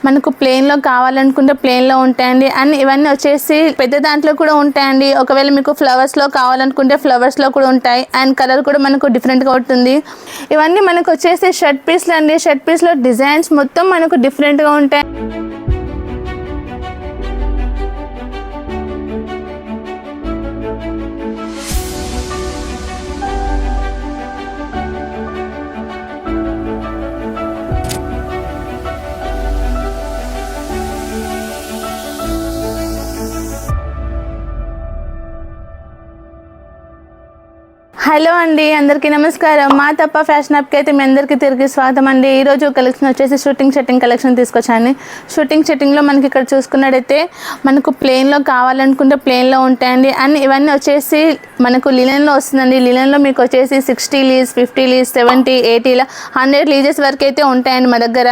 మనకు ప్లెయిన్లో కావాలనుకుంటే ప్లెయిన్లో ఉంటాయండి. అండ్ ఇవన్నీ వచ్చేసి పెద్ద దాంట్లో కూడా ఉంటాయండి. ఒకవేళ మీకు ఫ్లవర్స్లో కావాలనుకుంటే ఫ్లవర్స్లో కూడా ఉంటాయి. అండ్ కలర్ కూడా మనకు డిఫరెంట్గా ఉంటుంది. ఇవన్నీ మనకు వచ్చేసి షర్ట్ పీస్లు అండి. షర్ట్ పీస్లో డిజైన్స్ మొత్తం మనకు డిఫరెంట్గా ఉంటాయి. హలో అండి, అందరికీ నమస్కారం. మా తప్ప ఫ్యాషన్ యాప్కి అయితే మీ అందరికీ తిరిగి స్వాగతం అండి. ఈరోజు కలెక్షన్ వచ్చేసి షూటింగ్ సెట్టింగ్ కలెక్షన్ తీసుకొచ్చాను. షూటింగ్ సెట్టింగ్లో మనకి ఇక్కడ చూసుకున్నట్టయితే మనకు ప్లెయిన్లో కావాలనుకుంటే ప్లెయిన్లో ఉంటాయండి. అండ్ ఇవన్నీ వచ్చేసి మనకు లినెన్లో వస్తుందండి. లినెన్లో మీకు వచ్చేసి 60 లీజ్, 50 లీజ్, 70, 80 ఇలా 100 లీజెస్ వరకు అయితే ఉంటాయండి మా దగ్గర.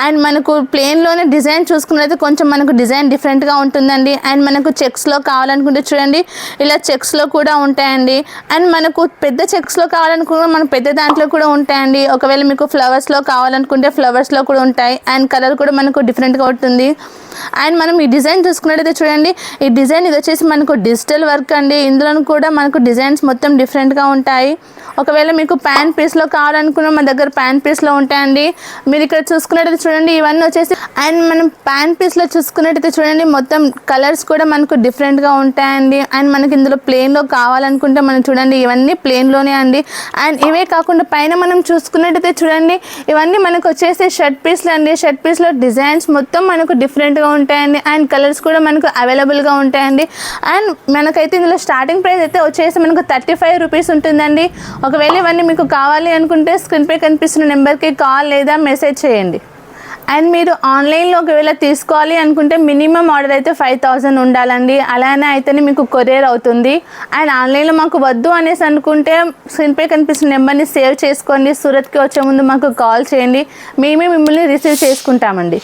అండ్ మనకు ప్లెయిన్లోనే డిజైన్ చూసుకున్నట్లయితే కొంచెం మనకు డిజైన్ డిఫరెంట్గా ఉంటుందండి. అండ్ మనకు చెక్స్లో కావాలనుకుంటే చూడండి ఇలా చెక్స్లో కూడా ఉంటాయండి. అండ్ మనకు పెద్ద చెక్స్లో కావాలనుకుంటే మనం పెద్ద దాంట్లో కూడా ఉంటాయండి. ఒకవేళ మీకు ఫ్లవర్స్లో కావాలనుకుంటే ఫ్లవర్స్లో కూడా ఉంటాయి. అండ్ కలర్ కూడా మనకు డిఫరెంట్గా ఉంటుంది. అండ్ మనం ఈ డిజైన్ చూసుకున్నట్టయితే చూడండి, ఈ డిజైన్ ఇది వచ్చేసి మనకు డిజిటల్ వర్క్ అండి. ఇందులో కూడా మనకు డిజైన్స్ మొత్తం డిఫరెంట్గా ఉంటాయి. ఒకవేళ మీకు ప్యాంట్ పీస్లో కావాలనుకున్న మా దగ్గర ప్యాంట్ పీస్లో ఉంటాయండి. మీరు ఇక్కడ చూసుకున్నట్టయితే చూడండి ఇవన్నీ వచ్చేసి. అండ్ మనం ప్యాంట్ పీస్లో చూసుకున్నట్టయితే చూడండి మొత్తం కలర్స్ కూడా మనకు డిఫరెంట్గా ఉంటాయండి. అండ్ మనకి ఇందులో ప్లెయిన్లో కావాలనుకుంటే మనం చూడండి ఇవన్నీ ప్లెయిన్లోనే అండి. అండ్ ఇవే కాకుండా పైన మనం చూసుకున్నట్టయితే చూడండి ఇవన్నీ మనకు వచ్చేసి షర్ట్ పీస్లు అండి. షర్ట్ పీస్లో డిజైన్స్ మొత్తం మనకు డిఫరెంట్గా ఉంటాయండి. అండ్ కలర్స్ కూడా మనకు అవైలబుల్గా ఉంటాయండి. అండ్ మనకైతే ఇందులో స్టార్టింగ్ ప్రైస్ అయితే వచ్చేసి మనకు 35 రూపీస్ ఉంటుందండి. ఒకవేళ ఇవన్నీ మీకు కావాలి అనుకుంటే స్క్రీన్పై కనిపిస్తున్న నెంబర్కి కాల్ లేదా మెసేజ్ చేయండి. అండ్ మీరు ఆన్లైన్లో ఒకవేళ తీసుకోవాలి అనుకుంటే మినిమం ఆర్డర్ అయితే 5000 ఉండాలండి. అలానే అయితేనే మీకు కొరియర్ అవుతుంది. అండ్ ఆన్లైన్లో మాకు వద్దు అనేసి అనుకుంటే స్క్రీన్పై కనిపిస్తున్న నెంబర్ని సేవ్ చేసుకోండి. సూరత్కి వచ్చే ముందు మాకు కాల్ చేయండి, మేమే మిమ్మల్ని రిసీవ్ చేసుకుంటామండి.